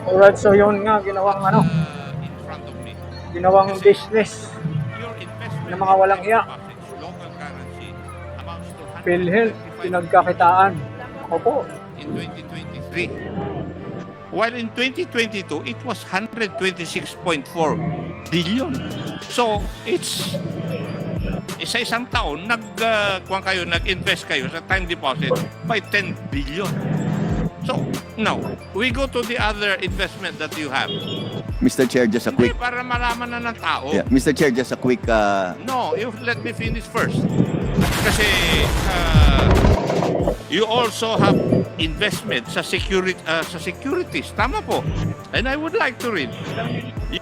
Alright, so yun nga, ginawang in front of me. ginawang business Your investment ng mga walang hiya. deposits, local currency, amounts to PhilHealth, 135 pinagkakitaan. Ako po, in 2023. While in 2022, it was 126.4 billion. So, it's isa-isang taon, nag-invest kayo sa time deposit by 10 billion. So, now, we go to the other investment that you have. Mr. Chair, just a Hindi, quick. para malaman na ng tao. Yeah, Mr. Chair, just a quick. No, you let me finish first. Kasi you also have investment sa securities. Tama po. And I would like to read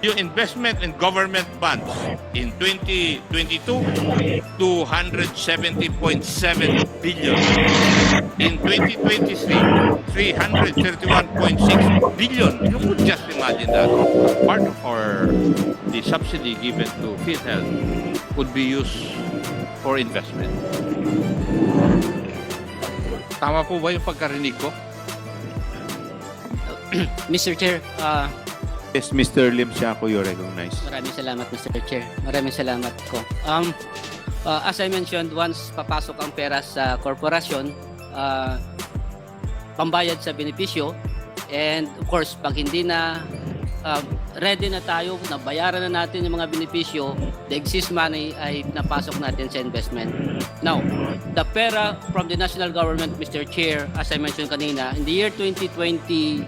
yung investment in government bonds in 2022, 270.7 billion. In 2023, 331.6 billion. You could just imagine that part of the subsidy given to PhilHealth would be used for investment. Tama po ba yung pagkarinig ko? Mr. Chair, Yes, Mr. Lim Siaco, you're recognized. maraming salamat Mr. Chair. Maraming salamat ko. As I mentioned, once papasok ang pera sa korporasyon, pambayad sa benepisyo, and of course, pag hindi na ready na tayo, nabayaran na natin yung mga benepisyo, the excess money ay napasok natin sa investment. Now, the pera from the national government, Mr. Chair, as I mentioned kanina, in the year 2023,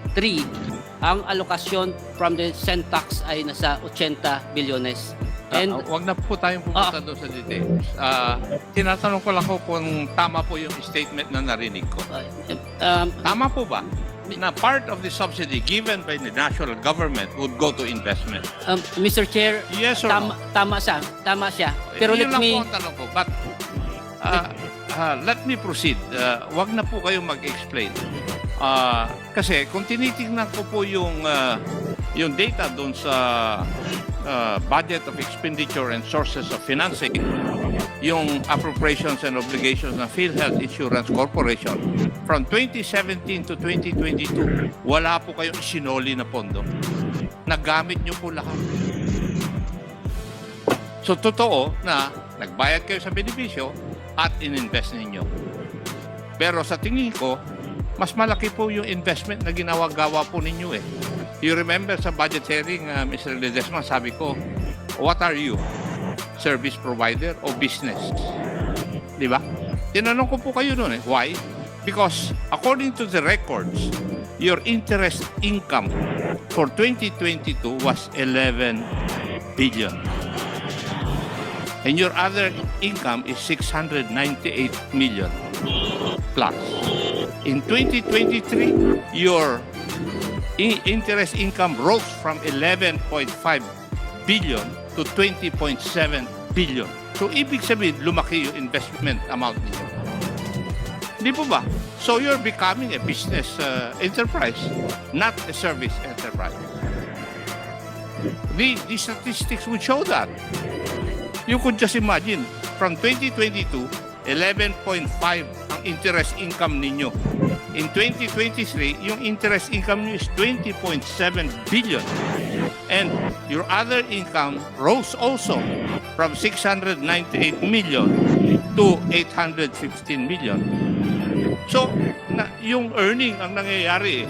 ang alokasyon from the Tax ay nasa 80 bilyones. And Wag na po tayong pupunta doon sa details. Tinatanong ko lang ko kung tama po yung statement na narinig ko. Tama po ba na part of the subsidy given by the national government would go to investment? Mr. Chair, Yes or no? tama siya. Pero Yun let lang me po ang tanong ko. But let me proceed. Wag na po kayong mag-explain. Kasi kung tinitingnan ko po yung data doon sa budget of expenditure and sources of financing, yung appropriations and obligations ng PhilHealth Insurance Corporation from 2017 to 2022, wala po kayong isinoli na pondo. Nagamit nyo po lahat. So totoo na nagbayad kayo sa benepisyo at ininvest ninyo. Pero sa tingin ko, mas malaki po yung investment na ginawa-gawa po ninyo eh. You remember sa budget hearing, Mr. Ledesma, sabi ko, what are you? Service provider o business? Di ba? Tinanong ko po kayo noon eh. Why? Because according to the records, your interest income for 2022 was 11 billion. And your other income is 698 million plus. In 2023, your interest income rose from 11.5 billion to 20.7 billion. So, ibig sabihin, lumaki yung investment amount niyo. Di po ba? So, you're becoming a business enterprise, not a service enterprise. The statistics would show that. You could just imagine, from 2022, 11.5 ang interest income ninyo. In 2023, yung interest income nyo is 20.7 billion. And your other income rose also from 698 million to 815 million. So, yung earning ang nangyayari